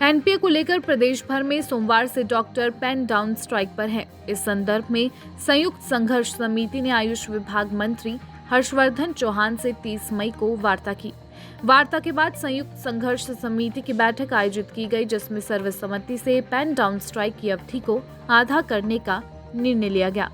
NPA को लेकर प्रदेश भर में सोमवार से डॉक्टर पेन डाउन स्ट्राइक पर हैं। इस संदर्भ में संयुक्त संघर्ष समिति ने आयुष विभाग मंत्री हर्षवर्धन चौहान से 30 मई को वार्ता की। वार्ता के बाद संयुक्त संघर्ष समिति की बैठक आयोजित की गई, जिसमें सर्वसम्मति से पेन डाउन स्ट्राइक की अवधि को आधा करने का निर्णय लिया गया।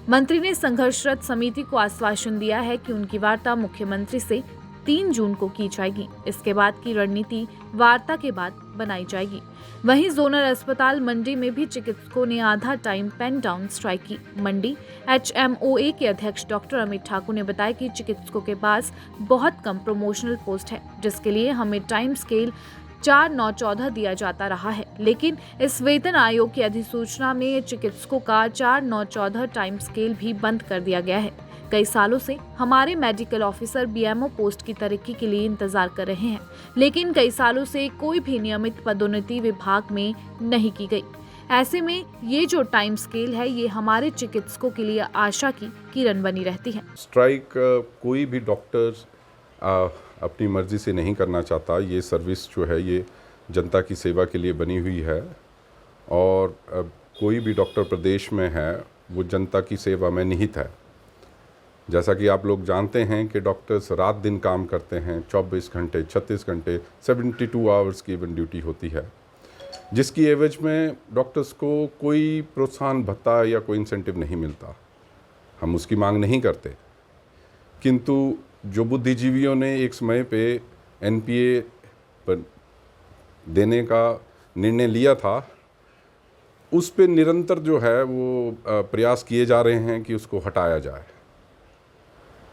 मंत्री ने संघर्षरत समिति को आश्वासन दिया है कि उनकी वार्ता मुख्यमंत्री से 3 जून को की जाएगी। इसके बाद की रणनीति वार्ता के बाद बनाई जाएगी। वहीं जोनल अस्पताल मंडी में भी चिकित्सकों ने आधा टाइम पेन डाउन स्ट्राइक की। मंडी HMOA के अध्यक्ष डॉक्टर अमित ठाकुर ने बताया कि चिकित्सकों के पास बहुत कम प्रमोशनल पोस्ट है, जिसके लिए हमें टाइम स्केल 4-9-14 दिया जाता रहा है, लेकिन इस वेतन आयोग की अधिसूचना में चिकित्सकों का 4-9-14 टाइम स्केल भी बंद कर दिया गया है। कई सालों से हमारे मेडिकल ऑफिसर BMO पोस्ट की तरक्की के लिए इंतजार कर रहे हैं, लेकिन कई सालों से कोई भी नियमित पदोन्नति विभाग में नहीं की गई। ऐसे में ये जो टाइम स्केल है, ये हमारे चिकित्सकों के लिए आशा की किरण बनी रहती है। स्ट्राइक कोई भी डॉक्टर अपनी मर्जी से नहीं करना चाहता। ये सर्विस जो है ये जनता की सेवा के लिए बनी हुई है, और कोई भी डॉक्टर प्रदेश में है वो जनता की सेवा में निहित है। जैसा कि आप लोग जानते हैं कि डॉक्टर्स रात दिन काम करते हैं, 24 घंटे 36 घंटे 72 आवर्स की इवन ड्यूटी होती है, जिसकी एवज में डॉक्टर्स को कोई प्रोत्साहन भत्ता या कोई इंसेंटिव नहीं मिलता। हम उसकी मांग नहीं करते, किंतु जो बुद्धिजीवियों ने एक समय पे NPA पर देने का निर्णय लिया था, उस पे निरंतर जो है वो प्रयास किए जा रहे हैं कि उसको हटाया जाए।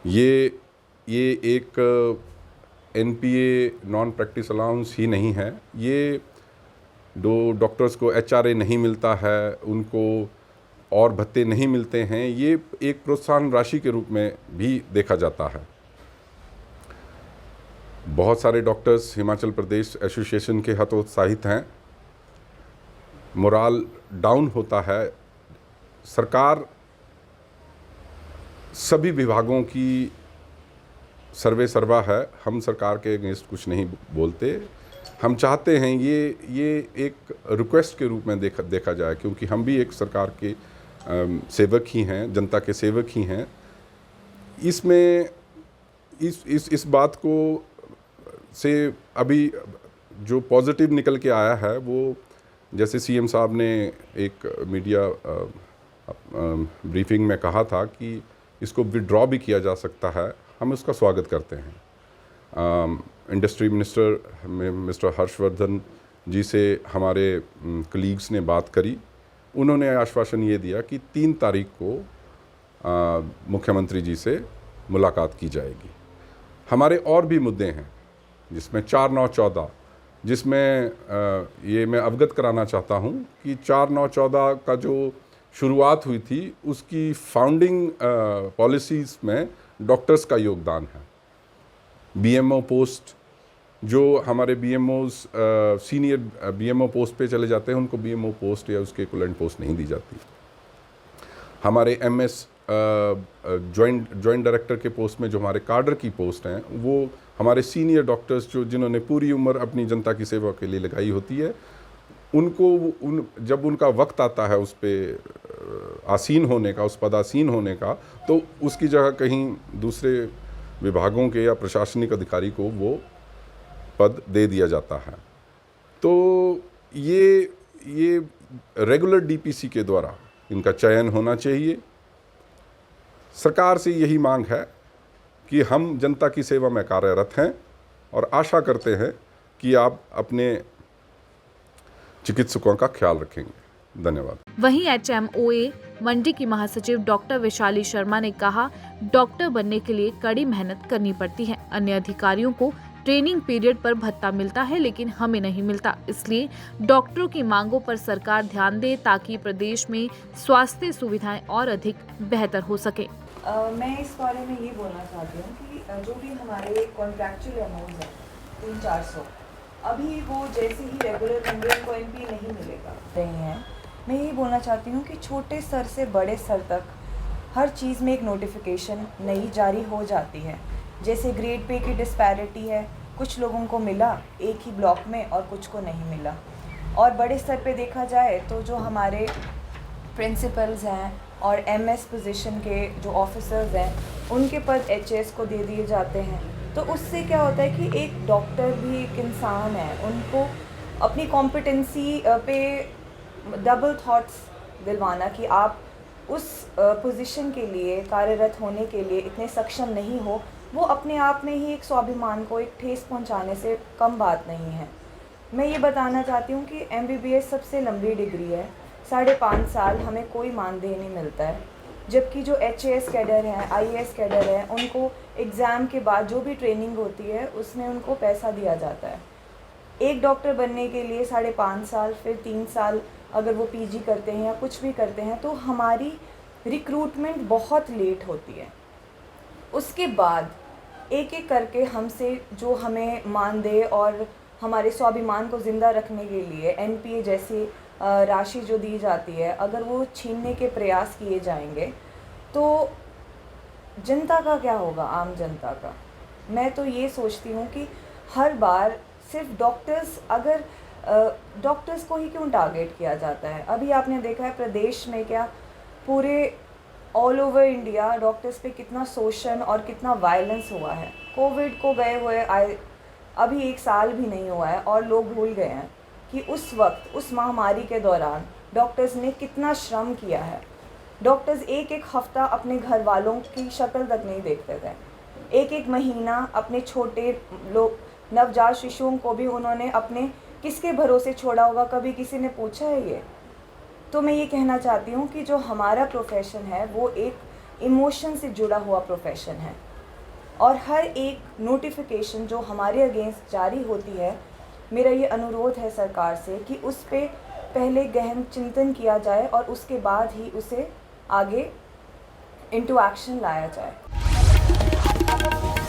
ये एक NPA नॉन प्रैक्टिस अलाउंस ही नहीं है, ये डॉक्टर्स को HRA नहीं मिलता है, उनको और भत्ते नहीं मिलते हैं, ये एक प्रोत्साहन राशि के रूप में भी देखा जाता है। बहुत सारे डॉक्टर्स हिमाचल प्रदेश एसोसिएशन के हतोत्साहित हैं, मोराल डाउन होता है। सरकार सभी विभागों की सर्वे सर्वा है, हम सरकार के अगेंस्ट कुछ नहीं बोलते। हम चाहते हैं ये एक रिक्वेस्ट के रूप में देखा जाए, क्योंकि हम भी एक सरकार के सेवक ही हैं, जनता के सेवक ही हैं। इसमें इस बात को से अभी जो पॉजिटिव निकल के आया है, वो जैसे CM साहब ने एक मीडिया ब्रीफिंग में कहा था कि इसको विड्रॉ भी किया जा सकता है, हम उसका स्वागत करते हैं। इंडस्ट्री मिनिस्टर मिस्टर हर्षवर्धन जी से हमारे कलीग्स ने बात करी, उन्होंने आश्वासन ये दिया कि 3 तारीख को मुख्यमंत्री जी से मुलाकात की जाएगी। हमारे और भी मुद्दे हैं, जिसमें 4-9-14, जिसमें ये मैं अवगत कराना चाहता हूँ कि 4-9-14 का जो शुरुआत हुई थी, उसकी फाउंडिंग पॉलिसीज़ में डॉक्टर्स का योगदान है। BMO पोस्ट, जो हमारे BMOs सीनियर BMO पोस्ट पे चले जाते हैं, उनको BMO पोस्ट या उसके इक्विवेलेंट पोस्ट नहीं दी जाती। हमारे MS जॉइंट डायरेक्टर के पोस्ट में जो हमारे कार्डर की पोस्ट हैं, वो हमारे सीनियर डॉक्टर्स जिन्होंने पूरी उम्र अपनी जनता की सेवा के लिए लगाई होती है, उनको जब उनका वक्त आता है उस पे आसीन होने का, उस पदासीन होने का, तो उसकी जगह कहीं दूसरे विभागों के या प्रशासनिक अधिकारी को वो पद दे दिया जाता है। तो ये रेगुलर DPC के द्वारा इनका चयन होना चाहिए। सरकार से यही मांग है कि हम जनता की सेवा में कार्यरत हैं और आशा करते हैं कि आप अपने चिकित्सकों का ख्याल रखेंगे। धन्यवाद। वहीं HMOA मंडी की महासचिव डॉक्टर वैशाली शर्मा ने कहा, डॉक्टर बनने के लिए कड़ी मेहनत करनी पड़ती है। अन्य अधिकारियों को ट्रेनिंग पीरियड पर भत्ता मिलता है, लेकिन हमें नहीं मिलता। इसलिए डॉक्टरों की मांगों पर सरकार ध्यान दे, ताकि प्रदेश में स्वास्थ्य सुविधाएं और अधिक बेहतर हो सके। मैं इस बारे में ये बोलना चाहती हूँ कि जो भी हमारे कॉन्ट्रैक्चुअल अमाउंट है 300-400, अभी वो जैसे ही रेगुलर कैंडिडेट को NPA नहीं मिलेगा रही हैं। मैं यही बोलना चाहती हूँ कि छोटे स्तर से बड़े स्तर तक हर चीज़ में एक नोटिफिकेशन नई जारी हो जाती है। जैसे ग्रेड पे की डिस्पैरिटी है, कुछ लोगों को मिला एक ही ब्लॉक में और कुछ को नहीं मिला। और बड़े स्तर पे देखा जाए तो जो हमारे प्रिंसिपल्स हैं और एमएस पोजीशन के जो ऑफिसर्स हैं उनके पद एचएस को दे दिए जाते हैं। तो उससे क्या होता है कि एक डॉक्टर भी एक इंसान है, उनको अपनी कॉम्पिटेंसी पे डबल थॉट्स दिलवाना कि आप उस पोजीशन के लिए कार्यरत होने के लिए इतने सक्षम नहीं हो, वो अपने आप में ही एक स्वाभिमान को एक ठेस पहुंचाने से कम बात नहीं है। मैं ये बताना चाहती हूँ कि एमबीबीएस सबसे लंबी डिग्री है, 5.5 साल हमें कोई मानदेय नहीं मिलता है, जबकि जो एचएएस कैडर हैं, आईएएस कैडर हैं, उनको एग्ज़ाम के बाद जो भी ट्रेनिंग होती है उसमें उनको पैसा दिया जाता है। एक डॉक्टर बनने के लिए 5.5 साल, फिर 3 साल अगर वो पीजी करते हैं या कुछ भी करते हैं तो हमारी रिक्रूटमेंट बहुत लेट होती है। उसके बाद एक एक करके हमसे जो हमें मानदेय और हमारे स्वाभिमान को ज़िंदा रखने के लिए एनपीए जैसी राशि जो दी जाती है, अगर वो छीनने के प्रयास किए जाएंगे तो जनता का क्या होगा, आम जनता का। मैं तो ये सोचती हूँ कि हर बार सिर्फ डॉक्टर्स को ही क्यों टारगेट किया जाता है। अभी आपने देखा है प्रदेश में क्या, पूरे ऑल ओवर इंडिया डॉक्टर्स पे कितना शोषण और कितना वायलेंस हुआ है। कोविड को गए हुए अभी 1 साल भी नहीं हुआ है और लोग भूल गए हैं कि उस वक्त, उस महामारी के दौरान डॉक्टर्स ने कितना श्रम किया है। डॉक्टर्स एक एक हफ्ता अपने घर वालों की शक्ल तक नहीं देखते थे, एक एक महीना अपने छोटे नवजात शिशुओं को भी उन्होंने अपने किसके भरोसे छोड़ा होगा, कभी किसी ने पूछा है ये? तो मैं ये कहना चाहती हूँ कि जो हमारा प्रोफेशन है वो एक इमोशन से जुड़ा हुआ प्रोफेशन है और हर एक नोटिफिकेशन जो हमारे अगेंस्ट जारी होती है, मेरा ये अनुरोध है सरकार से कि उस पे पहले गहन चिंतन किया जाए और उसके बाद ही उसे आगे इनटू एक्शन लाया जाए।